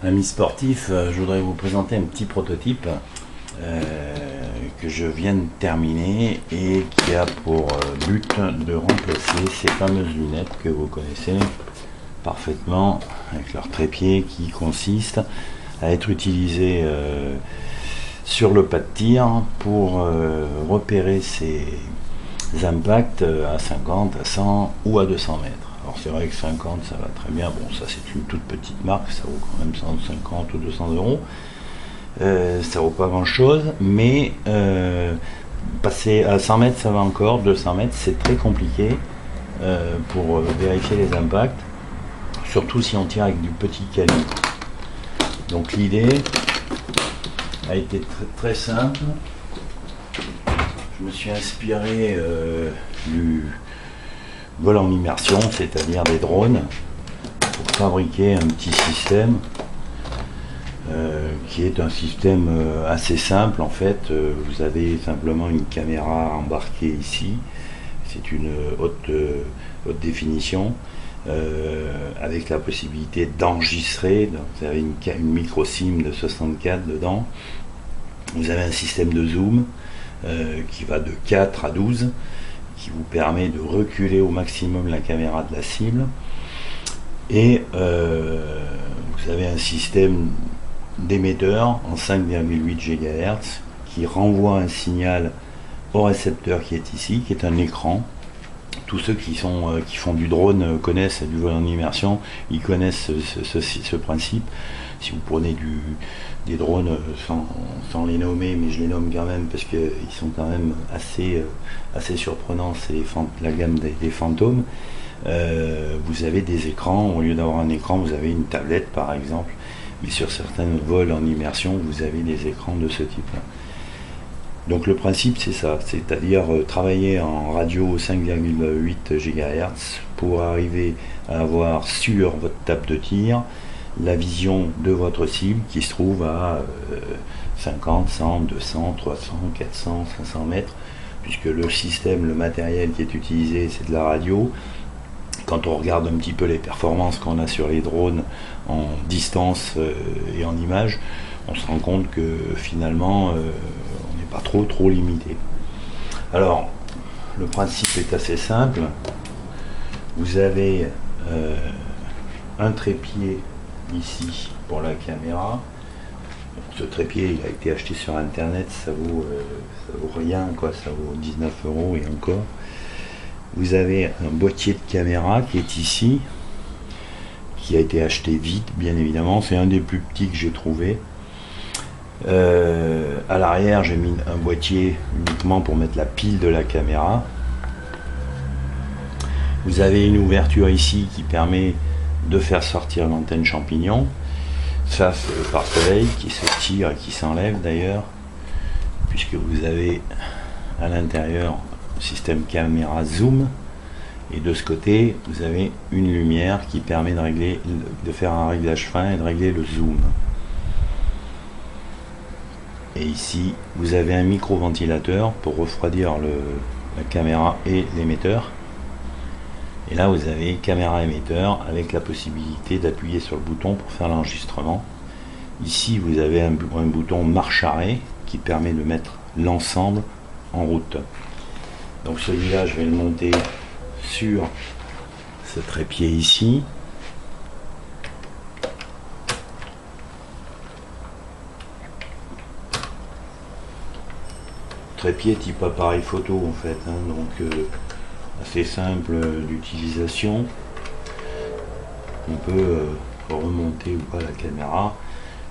Amis sportifs, je voudrais vous présenter un petit prototype que je viens de terminer et qui a pour but de remplacer ces fameuses lunettes que vous connaissez parfaitement avec leur trépied qui consiste à être utilisé sur le pas de tir pour repérer ces impacts à 50, à 100 ou à 200 mètres. Alors c'est vrai que 50 ça va très bien, bon ça c'est une toute petite marque, ça vaut quand même 150 ou 200 euros, ça vaut pas grand chose, mais passer à 100 mètres ça va encore, 200 mètres c'est très compliqué pour vérifier les impacts, surtout si on tire avec du petit calibre. Donc l'idée a été très simple, je me suis inspiré du vol en immersion, c'est-à-dire des drones, pour fabriquer un petit système qui est un système assez simple en fait. Vous avez simplement une caméra embarquée ici, c'est une haute définition avec la possibilité d'enregistrer. Vous avez une micro SIM de 64 dedans, vous avez un système de zoom qui va de 4 à 12 qui vous permet de reculer au maximum la caméra de la cible, et vous avez un système d'émetteur en 5,8 GHz qui renvoie un signal au récepteur qui est ici, qui est un écran. Tous ceux qui font du drone connaissent du vol en immersion, ils connaissent ce principe. Si vous prenez des drones sans les nommer, mais je les nomme quand même parce qu'ils sont quand même assez surprenants, c'est la gamme des fantômes. Vous avez des écrans, au lieu d'avoir un écran, vous avez une tablette par exemple, mais sur certains vols en immersion, vous avez des écrans de ce type-là. Donc le principe c'est ça, c'est-à-dire travailler en radio 5,8 GHz pour arriver à avoir sur votre table de tir la vision de votre cible qui se trouve à 50, 100, 200, 300, 400, 500 mètres, puisque le système, le matériel qui est utilisé c'est de la radio. Quand on regarde un petit peu les performances qu'on a sur les drones en distance et en image, on se rend compte que finalement on n'est pas trop limité. Alors le principe est assez simple, vous avez un trépied ici pour la caméra. Donc, ce trépied il a été acheté sur internet, ça vaut rien quoi, ça vaut 19 euros et encore. Vous avez un boîtier de caméra qui est ici, qui a été acheté vite bien évidemment, c'est un des plus petits que j'ai trouvé. À l'arrière j'ai mis un boîtier uniquement pour mettre la pile de la caméra. Vous avez une ouverture ici qui permet de faire sortir l'antenne champignon. Ça c'est le pare-soleil qui se tire et qui s'enlève d'ailleurs, puisque vous avez à l'intérieur système caméra zoom, et de ce côté vous avez une lumière qui permet de faire un réglage fin et de régler le zoom. Et ici vous avez un micro ventilateur pour refroidir la caméra et l'émetteur. Et là vous avez caméra émetteur avec la possibilité d'appuyer sur le bouton pour faire l'enregistrement. Ici vous avez un bouton marche arrêt qui permet de mettre l'ensemble en route. Donc celui-là je vais le monter sur ce trépied ici. Trépied type appareil photo en fait, hein, donc assez simple d'utilisation. On peut remonter ou pas la caméra,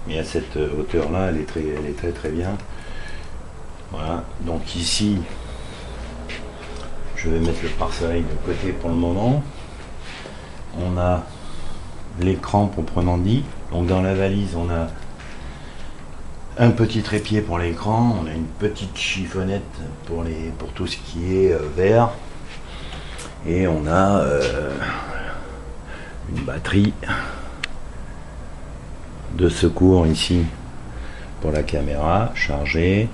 mais à cette hauteur là elle est très bien. Voilà, donc ici je vais mettre le pare-soleil de côté pour le moment. On a l'écran proprement dit, donc dans la valise on a un petit trépied pour l'écran, on a une petite chiffonnette pour tout ce qui est vert, et on a une batterie de secours ici pour la caméra chargée,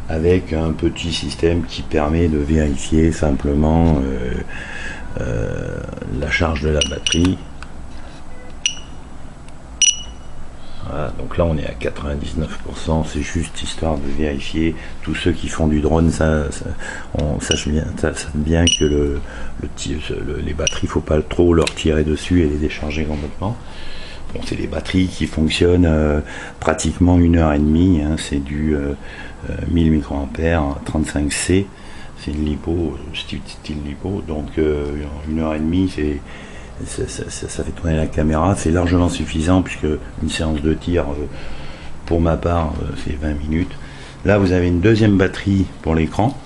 avec un petit système qui permet de vérifier simplement la charge de la batterie. donc là on est à 99%, c'est juste histoire de vérifier. Tous ceux qui font du drone, on sache bien que les batteries, faut pas trop leur tirer dessus et les décharger complètement. Bon, c'est des batteries qui fonctionnent pratiquement 1h30, hein, c'est du 1000 mAh 35C, c'est une lipo, style lipo, donc 1h30 ça fait tourner la caméra, c'est largement suffisant puisque une séance de tir pour ma part c'est 20 minutes. Là vous avez une deuxième batterie pour l'écran.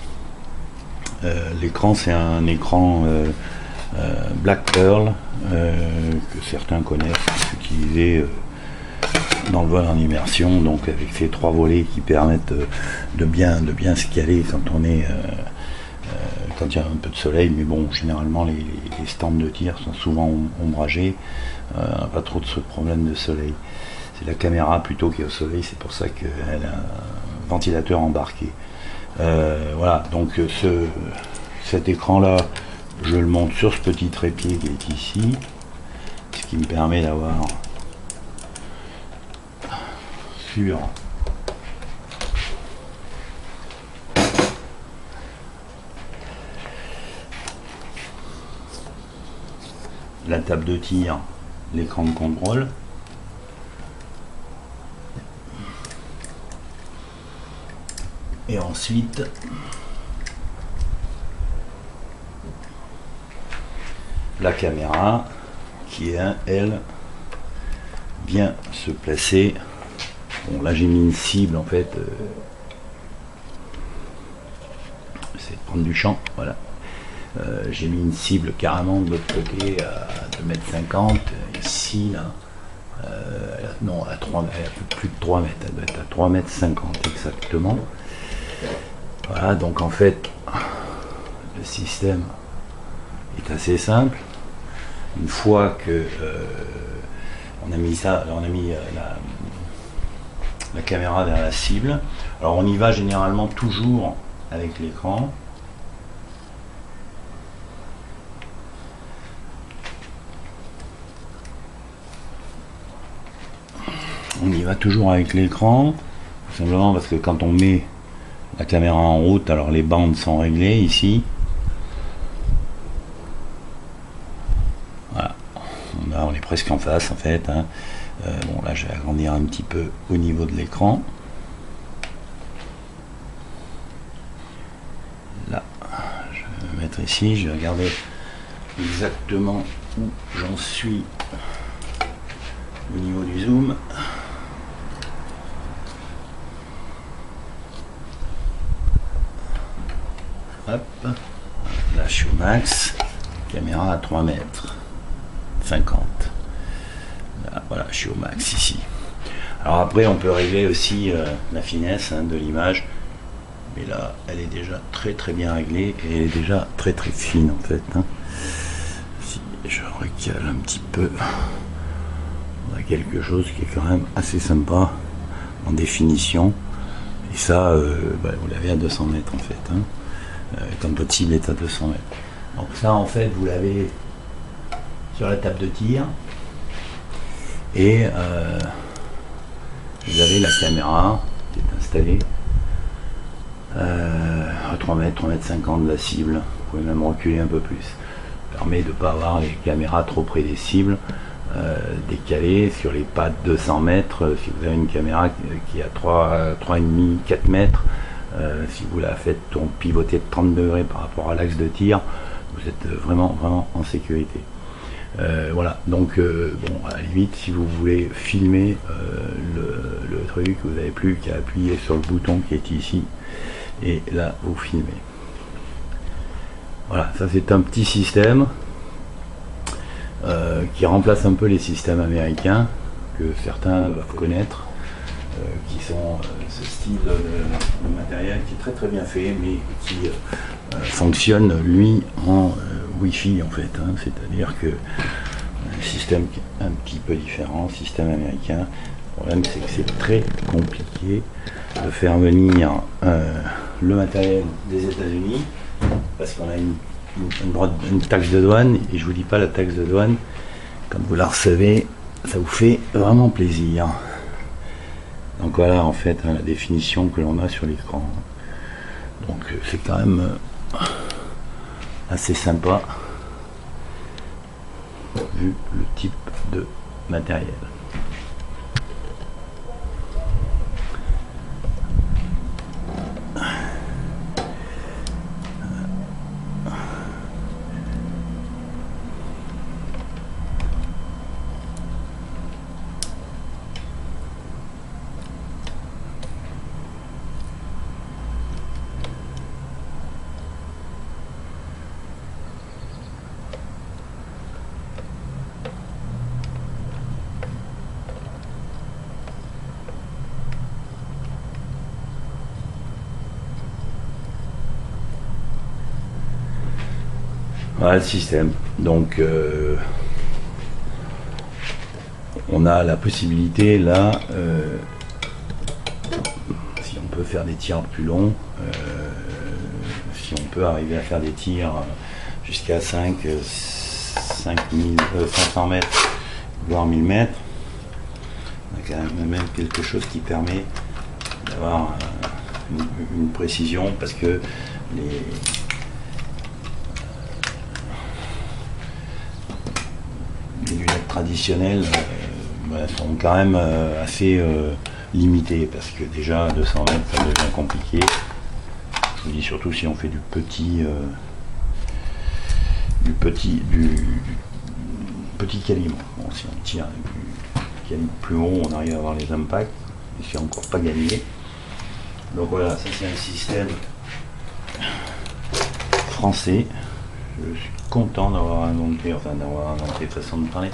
L'écran c'est un écran Black Pearl que certains connaissent, utilisé dans le vol en immersion, donc avec ces 3 volets qui permettent de bien se caler quand on est quand il y a un peu de soleil, mais bon, généralement les stands de tir sont souvent ombragés, pas trop de ce problème de soleil. C'est la caméra plutôt qui est au soleil, c'est pour ça qu'elle a un ventilateur embarqué. Voilà, donc cet écran là, je le monte sur ce petit trépied qui est ici, ce qui me permet d'avoir sur la table de tir, l'écran de contrôle, et ensuite la caméra qui est, elle, bien se placer. Bon, là j'ai mis une cible en fait, c'est de prendre du champ, voilà. J'ai mis une cible carrément de l'autre côté à 2,50 m, ici là, non, à 3 mètres, un peu plus de 3 mètres, elle doit être à 3,50 m exactement. Voilà, donc en fait le système est assez simple. Une fois que on a mis la caméra vers la cible, alors on y va généralement toujours avec l'écran. On y va toujours avec l'écran, tout simplement parce que quand on met la caméra en route, alors les bandes sont réglées ici. Voilà, là on est presque en face en fait, hein. Bon là je vais agrandir un petit peu au niveau de l'écran. Là, je vais me mettre ici, je vais regarder exactement où j'en suis au niveau du zoom. Hop, là je suis au max, caméra à 3 mètres 50. Là, voilà, je suis au max ici. Alors après on peut régler aussi la finesse, hein, de l'image, mais là elle est déjà très bien réglée et elle est déjà très fine en fait, hein. Si je recale un petit peu, on a quelque chose qui est quand même assez sympa en définition, et ça vous l'avez à 200 mètres en fait, hein. Quand votre cible est à 200 mètres. Donc ça en fait vous l'avez sur la table de tir, et vous avez la caméra qui est installée à 3 mètres, 3 mètres 50 de la cible. Vous pouvez même reculer un peu plus. Ça permet de ne pas avoir les caméras trop près des cibles, décalées sur les pas de 200 mètres. Si vous avez une caméra qui est à 3,5, 4 mètres, si vous la faites pivoter de 30 degrés par rapport à l'axe de tir, vous êtes vraiment en sécurité. Voilà, donc bon, à la limite, si vous voulez filmer le truc, vous n'avez plus qu'à appuyer sur le bouton qui est ici, et là vous filmez. Voilà, ça c'est un petit système qui remplace un peu les systèmes américains que certains doivent connaître, qui sont ce style de matériel qui est très bien fait, mais qui fonctionne lui en Wi-Fi en fait, hein. C'est-à-dire que un système qui est un petit peu différent, système américain. Le problème c'est que c'est très compliqué de faire venir le matériel des États-Unis, parce qu'on a une taxe de douane, et je vous dis pas la taxe de douane, quand vous la recevez, ça vous fait vraiment plaisir. Donc voilà en fait la définition que l'on a sur l'écran. Donc c'est quand même assez sympa vu le type de matériel. Voilà le système. Donc on a la possibilité là, si on peut faire des tirs plus longs, si on peut arriver à faire des tirs jusqu'à 500 mètres, voire 1000 mètres, on a quand même quelque chose qui permet d'avoir une précision, parce que les lunettes traditionnelles sont quand même assez limitées, parce que déjà à 200 mètres ça devient compliqué. Je vous dis surtout si on fait du petit calibre. Bon, si on tire avec du calibre plus haut, on arrive à avoir les impacts, et c'est encore pas gagné. Donc voilà, ça c'est un système français. Je suis content d'avoir inventé, façon de parler,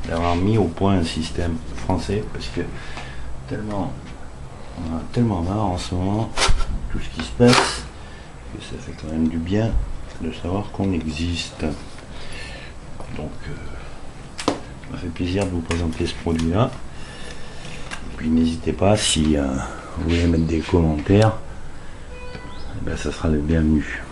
d'avoir mis au point un système français, parce que on a tellement marre en ce moment tout ce qui se passe, que ça fait quand même du bien de savoir qu'on existe. Donc ça m'a fait plaisir de vous présenter ce produit là, et puis n'hésitez pas, si vous voulez mettre des commentaires, ça sera le bienvenu.